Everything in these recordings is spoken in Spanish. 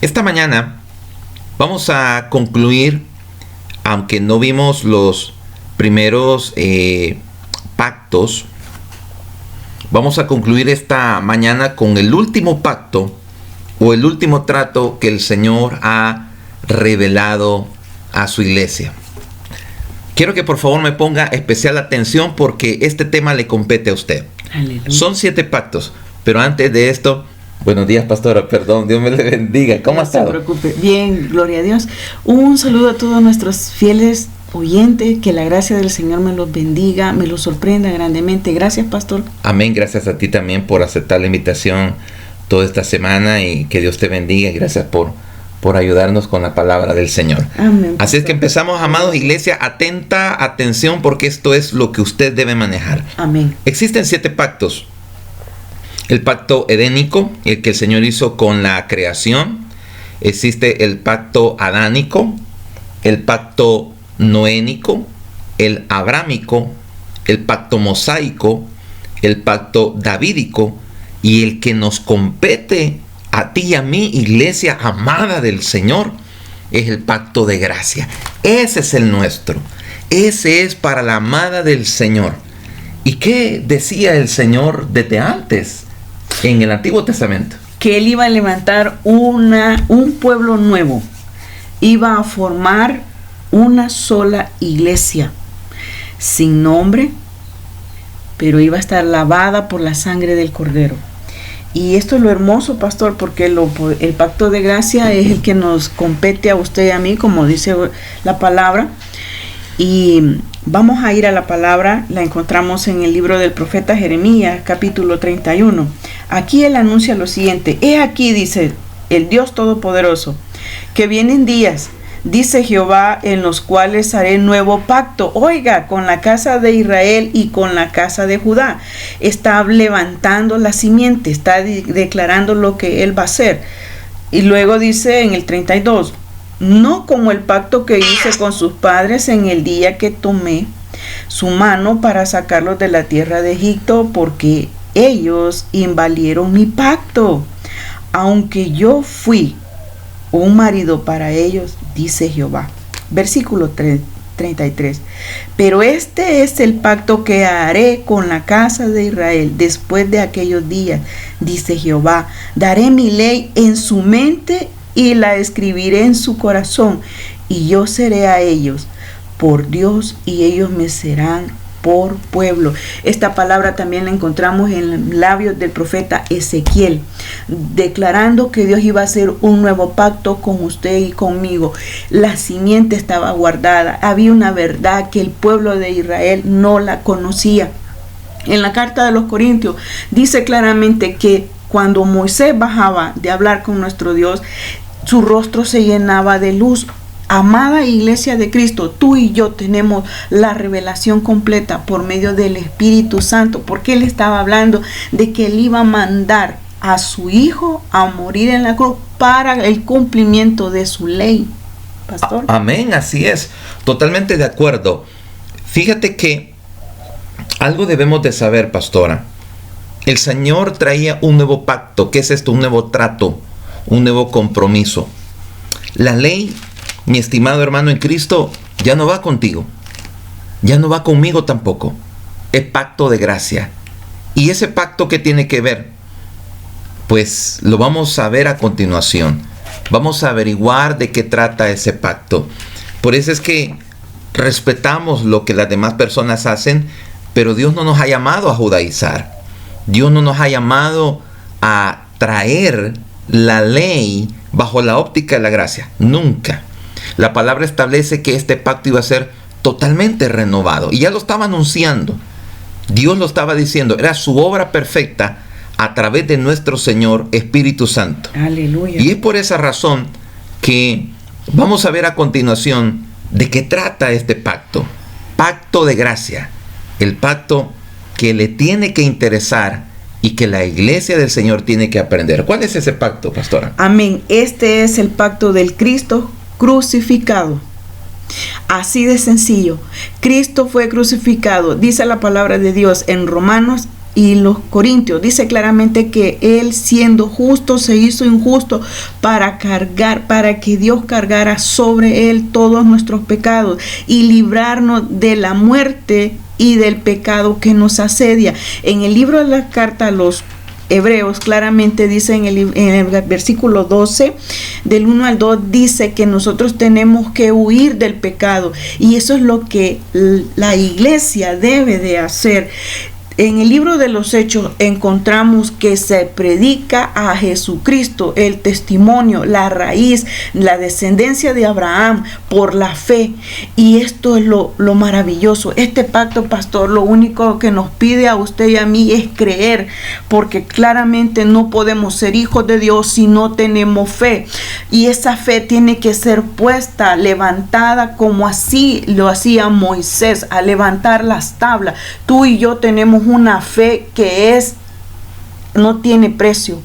Esta mañana vamos a concluir, aunque no vimos los primeros pactos, vamos a concluir esta mañana con el último pacto o el último trato que el Señor ha revelado a su iglesia. Quiero que por favor me ponga especial atención porque este tema le compete a usted. Aleluya. Son 7 pactos, pero antes de esto, buenos días, pastora, perdón, Dios me le bendiga. ¿Cómo ha estado? No se preocupe. Bien, gloria a Dios. Un saludo a todos nuestros fieles oyentes, que la gracia del Señor me los bendiga, me los sorprenda grandemente. Gracias, pastor. Amén, gracias a ti también por aceptar la invitación toda esta semana y que Dios te bendiga. Gracias por ayudarnos con la palabra del Señor. Amén. Así es que empezamos, amados, iglesia, atenta, atención, porque esto es lo que usted debe manejar. Amén. Existen 7 pactos. El pacto edénico, el que el Señor hizo con la creación. Existe el pacto adánico, el pacto noénico, el abrámico, el pacto mosaico, el pacto davídico y el que nos compete a ti y a mí, iglesia amada del Señor, es el pacto de gracia. Ese es el nuestro. Ese es para la amada del Señor. ¿Y qué decía el Señor desde antes en el Antiguo Testamento? Que Él iba a levantar un pueblo nuevo. Iba a formar una sola iglesia, sin nombre, pero iba a estar lavada por la sangre del Cordero. Y esto es lo hermoso, pastor, porque el pacto de gracia es el que nos compete a usted y a mí, como dice la palabra. Y vamos a ir a la palabra, la encontramos en el libro del profeta Jeremías, capítulo 31. Aquí él anuncia lo siguiente: he aquí, dice el Dios Todopoderoso, que vienen días, dice Jehová, en los cuales haré nuevo pacto. Oiga, con la casa de Israel y con la casa de Judá. Está levantando la simiente, está declarando lo que él va a hacer. Y luego dice en el 32, no como el pacto que hice con sus padres en el día que tomé su mano para sacarlos de la tierra de Egipto, porque ellos invalieron mi pacto, aunque yo fui un marido para ellos, dice Jehová. Versículo 33. Pero este es el pacto que haré con la casa de Israel después de aquellos días, dice Jehová. Daré mi ley en su mente y la escribiré en su corazón, y yo seré a ellos por Dios y ellos me serán por pueblo. Esta palabra también la encontramos en los labios del profeta Ezequiel, declarando que Dios iba a hacer un nuevo pacto con usted y conmigo. La simiente estaba guardada, había una verdad que el pueblo de Israel no la conocía. En la carta de los Corintios dice claramente que cuando Moisés bajaba de hablar con nuestro Dios, su rostro se llenaba de luz. Amada iglesia de Cristo, tú y yo tenemos la revelación completa por medio del Espíritu Santo, porque Él estaba hablando de que Él iba a mandar a su Hijo a morir en la cruz para el cumplimiento de su ley. Pastor. Amén, así es, totalmente de acuerdo. Fíjate que algo debemos de saber, pastora. El Señor traía un nuevo pacto. ¿Qué es esto? Un nuevo trato, un nuevo compromiso. La ley, mi estimado hermano en Cristo, ya no va contigo, ya no va conmigo tampoco. Es pacto de gracia. ¿Y ese pacto qué tiene que ver? Pues lo vamos a ver a continuación. Vamos a averiguar de qué trata ese pacto. Por eso es que respetamos lo que las demás personas hacen, pero Dios no nos ha llamado a judaizar. Dios no nos ha llamado a traer la ley bajo la óptica de la gracia. Nunca. La palabra establece que este pacto iba a ser totalmente renovado. Y ya lo estaba anunciando. Dios lo estaba diciendo. Era su obra perfecta a través de nuestro Señor Espíritu Santo. Aleluya. Y es por esa razón que vamos a ver a continuación de qué trata este pacto. Pacto de gracia. El pacto que le tiene que interesar y que la iglesia del Señor tiene que aprender. ¿Cuál es ese pacto, pastora? Amén. Este es el pacto del Cristo crucificado. Así de sencillo. Cristo fue crucificado. Dice la palabra de Dios en Romanos y los Corintios, dice claramente que Él, siendo justo, se hizo injusto para que Dios cargara sobre Él todos nuestros pecados y librarnos de la muerte y del pecado que nos asedia. En el libro de la carta a los Hebreos claramente dice en el versículo 12, del 1 al 2, dice que nosotros tenemos que huir del pecado, y eso es lo que la iglesia debe de hacer. En el libro de los Hechos encontramos que se predica a Jesucristo, el testimonio, la raíz, la descendencia de Abraham por la fe. Y esto es lo maravilloso. Este pacto, pastor, lo único que nos pide a usted y a mí es creer, porque claramente no podemos ser hijos de Dios si no tenemos fe. Y esa fe tiene que ser puesta, levantada, como así lo hacía Moisés, a levantar las tablas. Tú y yo tenemos una fe que no tiene precio.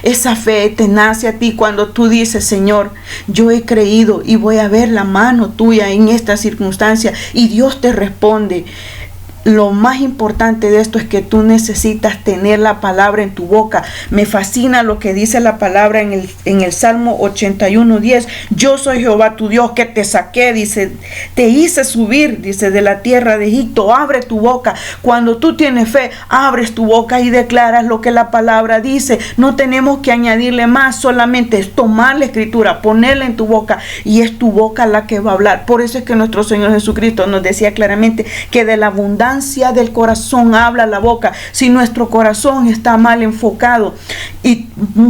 Esa fe te nace a ti cuando tú dices: Señor, yo he creído y voy a ver la mano tuya en esta circunstancia, y Dios te responde. Lo más importante de esto es que tú necesitas tener la palabra en tu boca. Me fascina lo que dice la palabra en el Salmo 81:10. Yo soy Jehová tu Dios, que te saqué, dice, te hice subir, dice, de la tierra de Egipto. Abre tu boca. Cuando tú tienes fe, abres tu boca y declaras lo que la palabra dice. No tenemos que añadirle más, solamente es tomar la escritura, ponerla en tu boca, y es tu boca la que va a hablar. Por eso es que nuestro Señor Jesucristo nos decía claramente que de la abundancia del corazón habla la boca. Si nuestro corazón está mal enfocado, y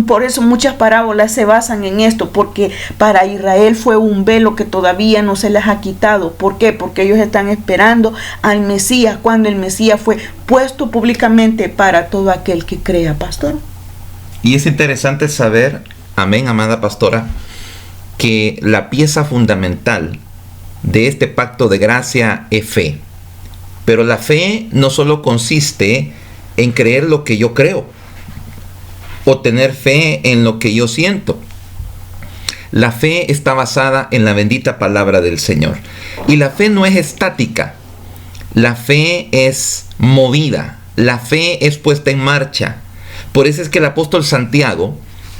por eso muchas parábolas se basan en esto, porque para Israel fue un velo que todavía no se les ha quitado. ¿Por qué? Porque ellos están esperando al Mesías, cuando el Mesías fue puesto públicamente para todo aquel que crea, pastor. Y es interesante saber, amén, amada pastora, que la pieza fundamental de este pacto de gracia es fe. Pero la fe no solo consiste en creer lo que yo creo o tener fe en lo que yo siento. La fe está basada en la bendita palabra del Señor. Y la fe no es estática. La fe es movida. La fe es puesta en marcha. Por eso es que el apóstol Santiago,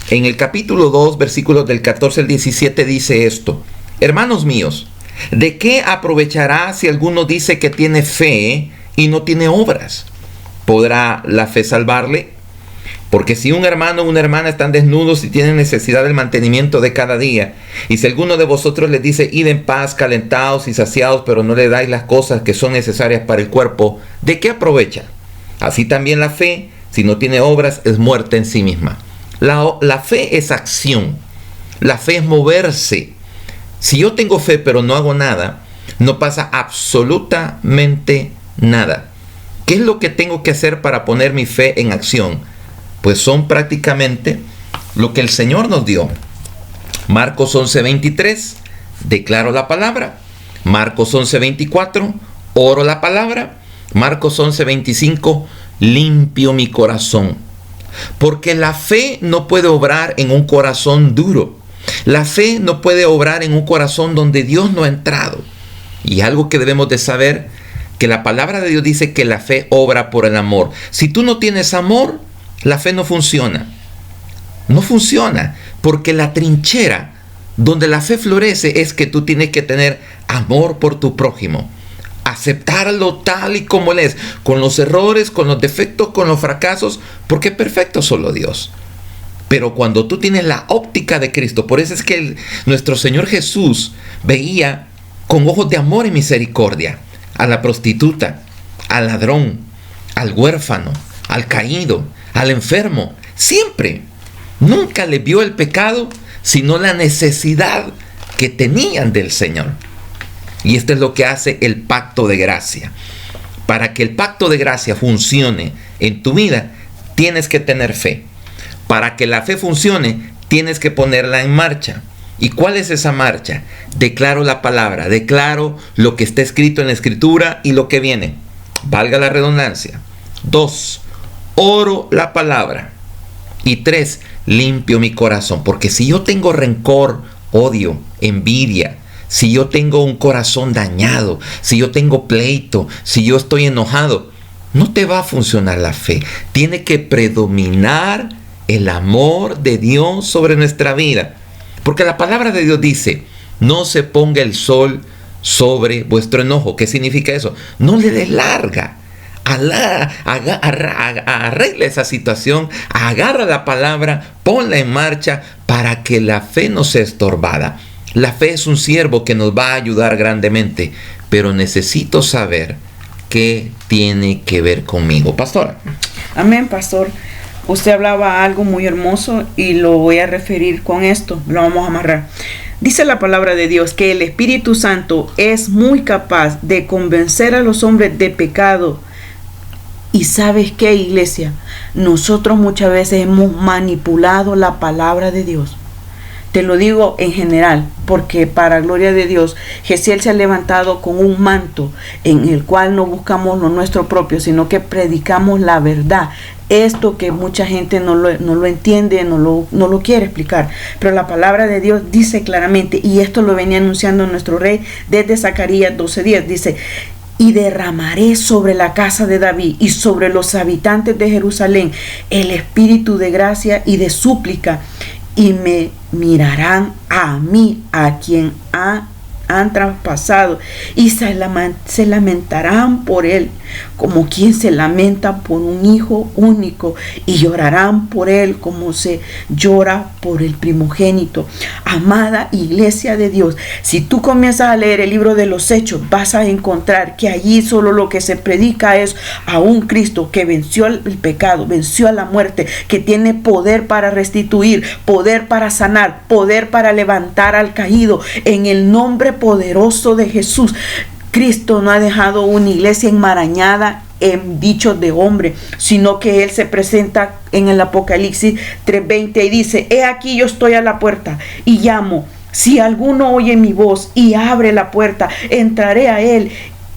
en el capítulo 2, versículos del 14 al 17, dice esto: hermanos míos, ¿de qué aprovechará si alguno dice que tiene fe y no tiene obras? ¿Podrá la fe salvarle? Porque si un hermano o una hermana están desnudos y tienen necesidad del mantenimiento de cada día, y si alguno de vosotros les dice: id en paz, calentados y saciados, pero no le dais las cosas que son necesarias para el cuerpo, ¿de qué aprovecha? Así también la fe, si no tiene obras, es muerta en sí misma. La fe es acción. La fe es moverse. Si yo tengo fe pero no hago nada, no pasa absolutamente nada. ¿Qué es lo que tengo que hacer para poner mi fe en acción? Pues son prácticamente lo que el Señor nos dio. Marcos 11:23, declaro la palabra. Marcos 11:24, oro la palabra. Marcos 11:25, limpio mi corazón. Porque la fe no puede obrar en un corazón duro. La fe no puede obrar en un corazón donde Dios no ha entrado. Y algo que debemos de saber, que la palabra de Dios dice que la fe obra por el amor. Si tú no tienes amor, la fe no funciona. No funciona, porque la trinchera donde la fe florece es que tú tienes que tener amor por tu prójimo. Aceptarlo tal y como él es, con los errores, con los defectos, con los fracasos, porque es perfecto solo Dios. Pero cuando tú tienes la óptica de Cristo, por eso es que nuestro Señor Jesús veía con ojos de amor y misericordia a la prostituta, al ladrón, al huérfano, al caído, al enfermo. Siempre, nunca le vio el pecado, sino la necesidad que tenían del Señor. Y esto es lo que hace el pacto de gracia. Para que el pacto de gracia funcione en tu vida, tienes que tener fe. Para que la fe funcione, tienes que ponerla en marcha. ¿Y cuál es esa marcha? Declaro la palabra, declaro lo que está escrito en la Escritura y lo que viene. Valga la redundancia. 2, oro la palabra. Y 3, limpio mi corazón. Porque si yo tengo rencor, odio, envidia, si yo tengo un corazón dañado, si yo tengo pleito, si yo estoy enojado, no te va a funcionar la fe. Tiene que predominar el amor de Dios sobre nuestra vida. Porque la palabra de Dios dice, no se ponga el sol sobre vuestro enojo. ¿Qué significa eso? No le des larga. Arregla esa situación, agarra la palabra, ponla en marcha para que la fe no sea estorbada. La fe es un siervo que nos va a ayudar grandemente, pero necesito saber qué tiene que ver conmigo, pastora. Amén, pastor. Usted hablaba algo muy hermoso y lo voy a referir con esto, lo vamos a amarrar. Dice la palabra de Dios que el Espíritu Santo es muy capaz de convencer a los hombres de pecado. Y ¿sabes qué, iglesia? Nosotros muchas veces hemos manipulado la palabra de Dios. Te lo digo en general, porque para gloria de Dios, Gesiel se ha levantado con un manto en el cual no buscamos lo nuestro propio, sino que predicamos la verdad. Esto que mucha gente no lo entiende, no lo quiere explicar. Pero la palabra de Dios dice claramente, y esto lo venía anunciando nuestro rey desde Zacarías 12:10, dice: y derramaré sobre la casa de David y sobre los habitantes de Jerusalén el espíritu de gracia y de súplica, y me mirarán a mí, a quien han traspasado, y se lamentarán por él, como quien se lamenta por un hijo único, y llorarán por él como se llora por el primogénito. Amada iglesia de Dios, si tú comienzas a leer el libro de los Hechos, vas a encontrar que allí solo lo que se predica es a un Cristo que venció el pecado, venció a la muerte, que tiene poder para restituir, poder para sanar, poder para levantar al caído, en el nombre poderoso de Jesús. Cristo no ha dejado una iglesia enmarañada en dichos de hombre, sino que Él se presenta en el Apocalipsis 3:20 y dice: he aquí yo estoy a la puerta y llamo. Si alguno oye mi voz y abre la puerta, entraré a Él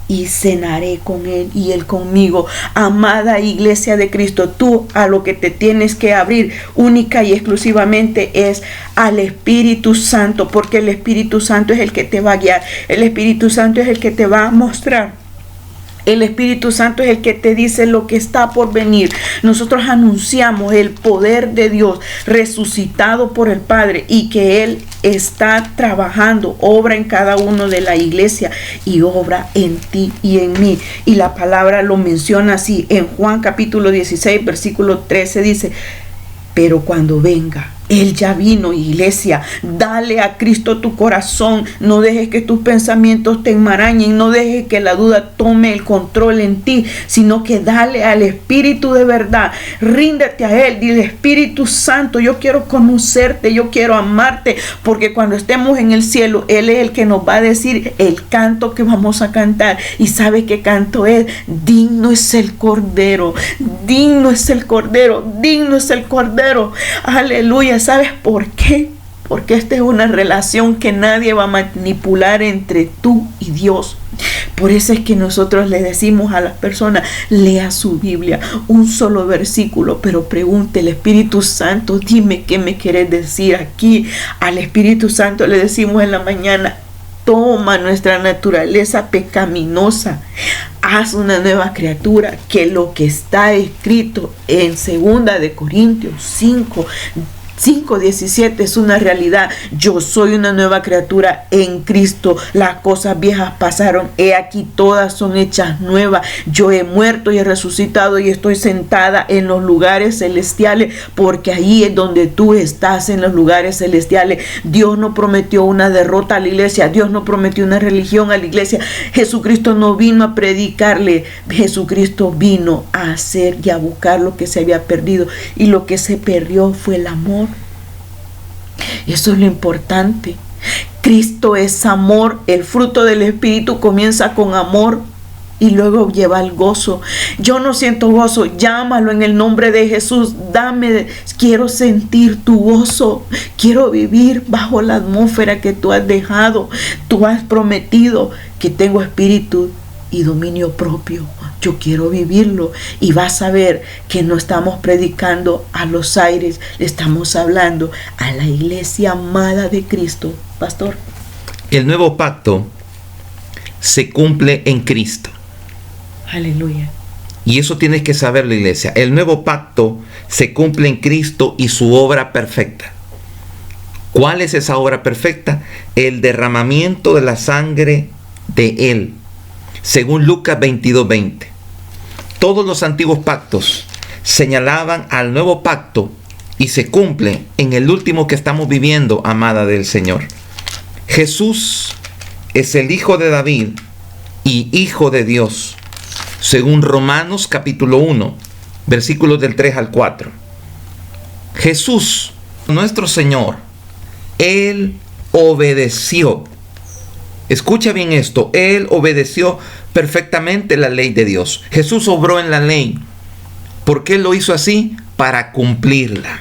y cenaré con Él y Él conmigo. Amada iglesia de Cristo, tú a lo que te tienes que abrir única y exclusivamente es al Espíritu Santo, porque el Espíritu Santo es el que te va a guiar, el Espíritu Santo es el que te va a mostrar. El Espíritu Santo es el que te dice lo que está por venir. Nosotros anunciamos el poder de Dios resucitado por el Padre, y que Él está trabajando, obra en cada uno de la iglesia y obra en ti y en mí. Y la palabra lo menciona así en Juan capítulo 16 versículo 13, dice: pero cuando venga, Él ya vino, iglesia. Dale a Cristo tu corazón. No dejes que tus pensamientos te enmarañen. No dejes que la duda tome el control en ti, sino que dale al Espíritu de verdad. Ríndete a Él. Dile: Espíritu Santo, yo quiero conocerte, yo quiero amarte, porque cuando estemos en el cielo, Él es el que nos va a decir el canto que vamos a cantar. ¿Y sabe qué canto es? Digno es el Cordero. Digno es el Cordero. Digno es el Cordero. Aleluya. ¿Sabes por qué? Porque esta es una relación que nadie va a manipular entre tú y Dios. Por eso es que nosotros le decimos a las personas: lea su Biblia, un solo versículo, pero pregúntele: Espíritu Santo, dime qué me quieres decir aquí. Al Espíritu Santo le decimos en la mañana: toma nuestra naturaleza pecaminosa, haz una nueva criatura, que lo que está escrito en 2 de Corintios 5:17 es una realidad. Yo soy una nueva criatura en Cristo. Las cosas viejas pasaron, he aquí todas son hechas nuevas. Yo he muerto y he resucitado y estoy sentada en los lugares celestiales, porque ahí es donde tú estás, en los lugares celestiales. Dios no prometió una derrota a la iglesia. Dios no prometió una religión a la iglesia. Jesucristo no vino a predicarle. Jesucristo vino a hacer y a buscar lo que se había perdido, y lo que se perdió fue el amor. Eso es lo importante. Cristo es amor. El fruto del Espíritu comienza con amor y luego lleva el gozo. Yo no siento gozo, llámalo en el nombre de Jesús. Quiero sentir tu gozo. Quiero vivir bajo la atmósfera que tú has dejado. Tú has prometido que tengo espíritu y dominio propio. Yo quiero vivirlo, y vas a ver que no estamos predicando a los aires, le estamos hablando a la iglesia amada de Cristo. Pastor. El nuevo pacto se cumple en Cristo. Aleluya. Y eso tienes que saberlo, iglesia. El nuevo pacto se cumple en Cristo y su obra perfecta. ¿Cuál es esa obra perfecta? El derramamiento de la sangre de Él, según Lucas 22:20. Todos los antiguos pactos señalaban al nuevo pacto y se cumple en el último que estamos viviendo, amada del Señor. Jesús es el Hijo de David y Hijo de Dios, según Romanos capítulo 1, versículos del 3 al 4. Jesús, nuestro Señor, Él obedeció. Escucha bien esto, Él obedeció perfectamente la ley de Dios. Jesús obró en la ley. ¿Por qué lo hizo así? Para cumplirla.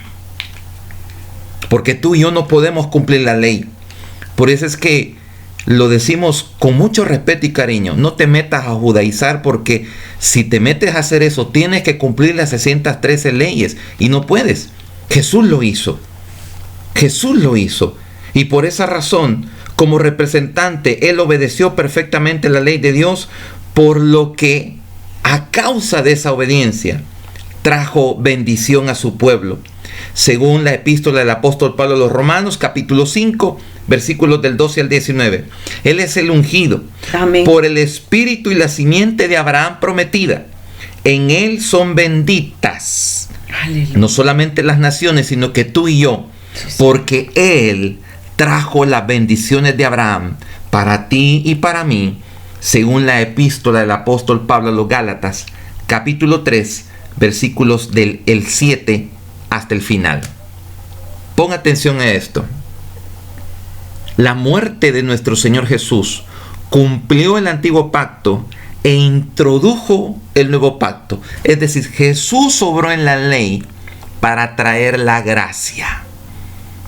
Porque tú y yo no podemos cumplir la ley. Por eso es que lo decimos con mucho respeto y cariño. No te metas a judaizar, porque si te metes a hacer eso, tienes que cumplir las 613 leyes y no puedes. Jesús lo hizo. Jesús lo hizo. Y por esa razón, como representante, Él obedeció perfectamente la ley de Dios, por lo que a causa de esa obediencia trajo bendición a su pueblo. Según la epístola del apóstol Pablo a los Romanos, capítulo 5, versículos del 12 al 19. Él es el ungido. Amén. Por el Espíritu y la simiente de Abraham prometida. En Él son benditas. Aleluya. No solamente las naciones, sino que tú y yo. Porque Él trajo las bendiciones de Abraham para ti y para mí, según la epístola del apóstol Pablo a los Gálatas, capítulo 3, versículos del 7 hasta el final. Pon atención a esto. La muerte de nuestro Señor Jesús cumplió el antiguo pacto e introdujo el nuevo pacto. Es decir, Jesús obró en la ley para traer la gracia.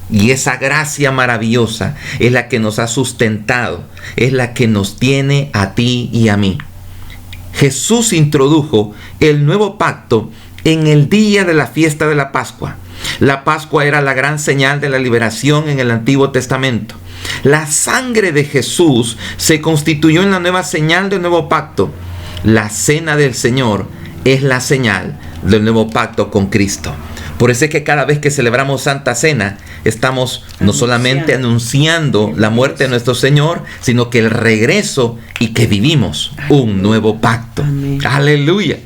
Y esa gracia maravillosa es la que nos ha sustentado, es la que nos tiene a ti y a mí. Jesús introdujo el nuevo pacto en el día de la fiesta de la Pascua. La Pascua era la gran señal de la liberación en el Antiguo Testamento. La sangre de Jesús se constituyó en la nueva señal del nuevo pacto. La cena del Señor es la señal del nuevo pacto con Cristo. Por eso es que cada vez que celebramos Santa Cena, estamos no solamente anunciando la muerte de nuestro Señor, sino que el regreso y que vivimos un nuevo pacto. Amén. Aleluya.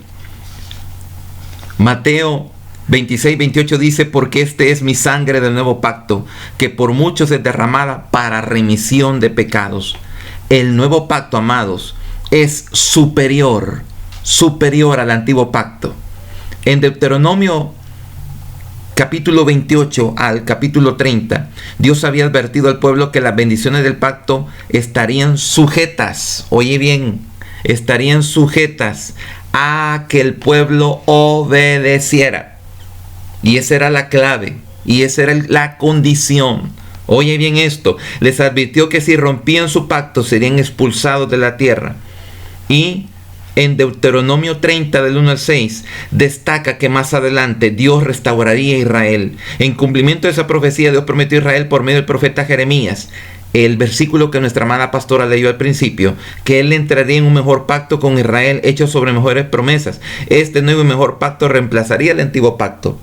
Mateo 26:28 dice: porque este es mi sangre del nuevo pacto, que por muchos es derramada para remisión de pecados. El nuevo pacto, amados, es superior al antiguo pacto. En Deuteronomio capítulo 28 al capítulo 30, Dios había advertido al pueblo que las bendiciones del pacto estarían sujetas, oye bien, estarían sujetas a que el pueblo obedeciera. Y esa era la clave, y esa era la condición. Oye bien esto, les advirtió que si rompían su pacto serían expulsados de la tierra. Y en Deuteronomio 30 del 1 al 6 destaca que más adelante Dios restauraría a Israel. En cumplimiento de esa profecía, Dios prometió a Israel por medio del profeta Jeremías, el versículo que nuestra amada pastora leyó al principio, que Él entraría en un mejor pacto con Israel hecho sobre mejores promesas. Este nuevo y mejor pacto reemplazaría el antiguo pacto.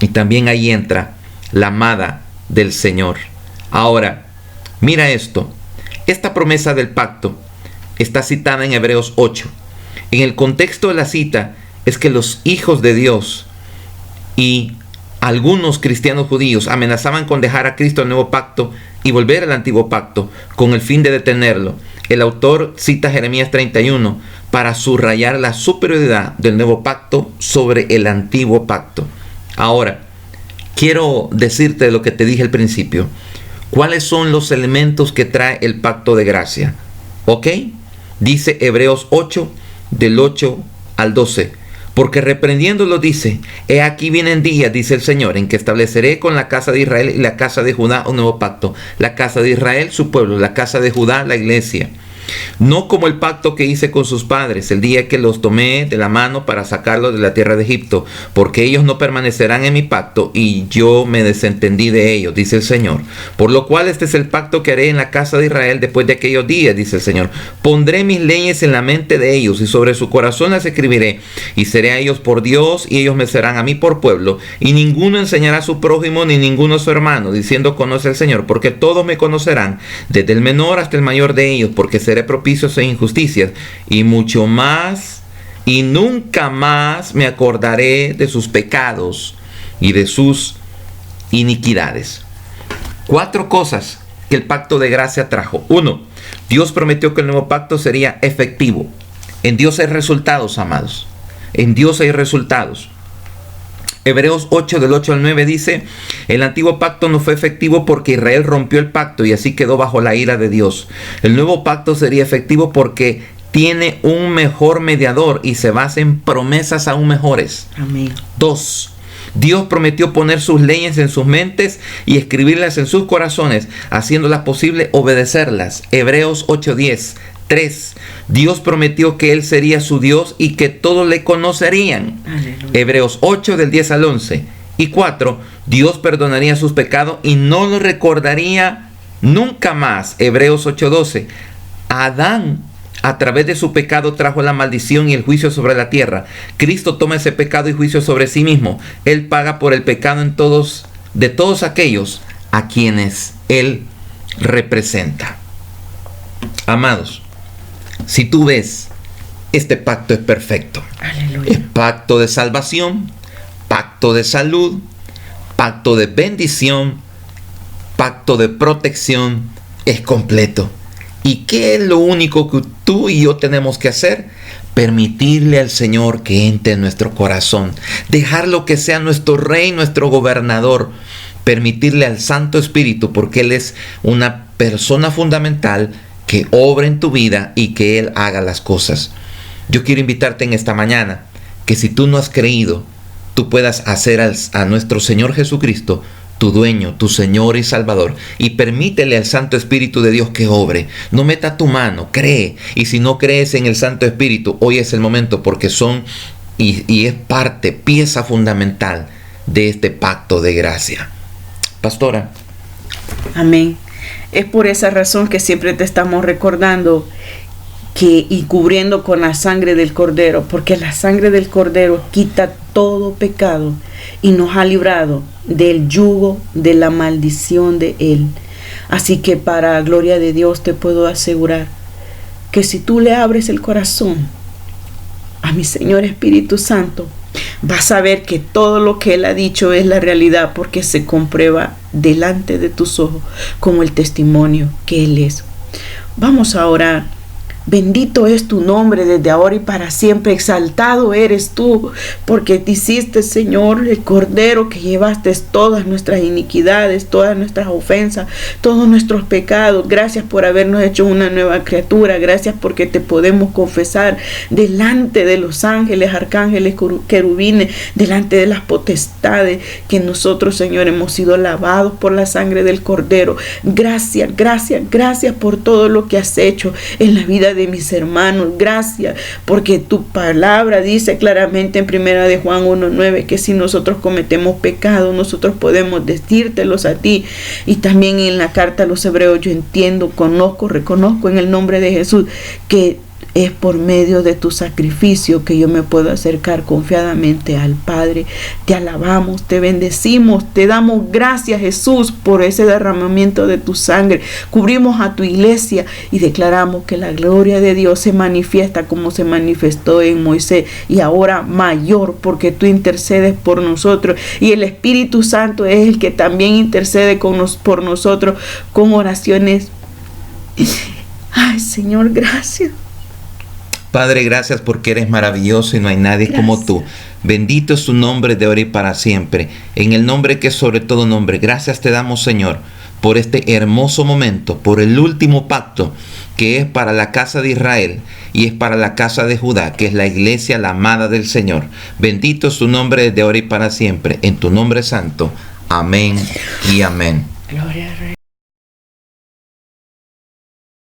Y también ahí entra la amada del Señor. Ahora, mira esto. Esta promesa del pacto está citada en Hebreos 8. En el contexto de la cita es que los hijos de Dios y algunos cristianos judíos amenazaban con dejar a Cristo el nuevo pacto y volver al antiguo pacto con el fin de detenerlo. El autor cita Jeremías 31 para subrayar la superioridad del nuevo pacto sobre el antiguo pacto. Ahora, quiero decirte lo que te dije al principio. ¿Cuáles son los elementos que trae el pacto de gracia? ¿Ok? Dice Hebreos 8, del 8 al 12. Porque reprendiéndolo dice: he aquí vienen días, dice el Señor, en que estableceré con la casa de Israel y la casa de Judá un nuevo pacto. La casa de Israel, su pueblo; la casa de Judá, la iglesia. no como el pacto que hice con sus padres el día que los tomé de la mano para sacarlos de la tierra de Egipto, porque ellos no permanecerán en mi pacto y yo me desentendí de ellos, dice el Señor. Por lo cual este es el pacto que haré en la casa de Israel después de aquellos días, dice el Señor. Pondré mis leyes en la mente de ellos y sobre su corazón las escribiré, y seré a ellos por Dios y ellos me serán a mí por pueblo, y ninguno enseñará a su prójimo ni ninguno a su hermano, diciendo conoce al Señor, porque todos me conocerán, desde el menor hasta el mayor de ellos, porque seré propicio a injusticias, y mucho más, y nunca más me acordaré de sus pecados y de sus iniquidades. 4 cosas que el pacto de gracia trajo. 1. Dios prometió que el nuevo pacto sería efectivo. En Dios hay resultados, amados. En Dios hay resultados. Hebreos 8 del 8 al 9 dice: el antiguo pacto no fue efectivo porque Israel rompió el pacto y así quedó bajo la ira de Dios. El nuevo pacto sería efectivo porque tiene un mejor mediador y se basa en promesas aún mejores. Amén. 2. Dios prometió poner sus leyes en sus mentes y escribirlas en sus corazones, haciéndolas posible obedecerlas. Hebreos 8:10. 3. Dios prometió que Él sería su Dios y que todos le conocerían. Aleluya. Hebreos 8 del 10 al 11. Y 4. Dios perdonaría sus pecados y no los recordaría nunca más. Hebreos 8:12. Adán, a través de su pecado, trajo la maldición y el juicio sobre la tierra. Cristo toma ese pecado y juicio sobre sí mismo. Él paga por el pecado de todos aquellos a quienes Él representa. Amados, si tú ves, este pacto es perfecto. Aleluya. Es pacto de salvación, pacto de salud, pacto de bendición, pacto de protección. Es completo. ¿Y qué es lo único que tú y yo tenemos que hacer? Permitirle al Señor que entre en nuestro corazón. Dejarlo que sea nuestro rey, nuestro gobernador. Permitirle al Santo Espíritu, porque Él es una persona fundamental, que obra en tu vida y que Él haga las cosas. Yo quiero invitarte en esta mañana que si tú no has creído, tú puedas hacer a nuestro Señor Jesucristo tu dueño, tu Señor y Salvador, y permítele al Santo Espíritu de Dios que obre. No meta tu mano, cree. Y si no crees en el Santo Espíritu, hoy es el momento, porque son y es pieza fundamental de este pacto de gracia. Pastora. Amén. Es por esa razón que siempre te estamos recordando y cubriendo con la sangre del Cordero, porque la sangre del Cordero quita todo pecado y nos ha librado del yugo de la maldición de Él. Así que para gloria de Dios te puedo asegurar que si tú le abres el corazón a mi Señor Espíritu Santo, vas a ver que todo lo que Él ha dicho es la realidad, porque se comprueba delante de tus ojos como el testimonio que Él es. Vamos a orar. Bendito es tu nombre desde ahora y para siempre. Exaltado eres tú, porque te hiciste, Señor, el Cordero que llevaste todas nuestras iniquidades, todas nuestras ofensas, todos nuestros pecados. Gracias por habernos hecho una nueva criatura. Gracias porque te podemos confesar delante de los ángeles, arcángeles, querubines, delante de las potestades, que nosotros, Señor, hemos sido lavados por la sangre del Cordero. Gracias, gracias, gracias por todo lo que has hecho en la vida de mis hermanos. Gracias porque tu palabra dice claramente en 1 de Juan 1:9 que si nosotros cometemos pecado, nosotros podemos decírtelos a ti. Y también en la carta a los Hebreos yo entiendo, reconozco en el nombre de Jesús que es por medio de tu sacrificio que yo me puedo acercar confiadamente al Padre. Te alabamos, te bendecimos, te damos gracias, Jesús, por ese derramamiento de tu sangre. Cubrimos a tu iglesia y declaramos que la gloria de Dios se manifiesta como se manifestó en Moisés, y ahora mayor, porque tú intercedes por nosotros, y el Espíritu Santo es el que también intercede por nosotros con oraciones. Ay, Señor, gracias. Padre, gracias porque eres maravilloso y no hay nadie como tú. Bendito es tu nombre de ahora y para siempre. En el nombre que es sobre todo nombre. Gracias te damos, Señor, por este hermoso momento, por el último pacto que es para la casa de Israel y es para la casa de Judá, que es la iglesia, la amada del Señor. Bendito es tu nombre desde ahora y para siempre. En tu nombre santo. Amén y amén. Gloria al Rey.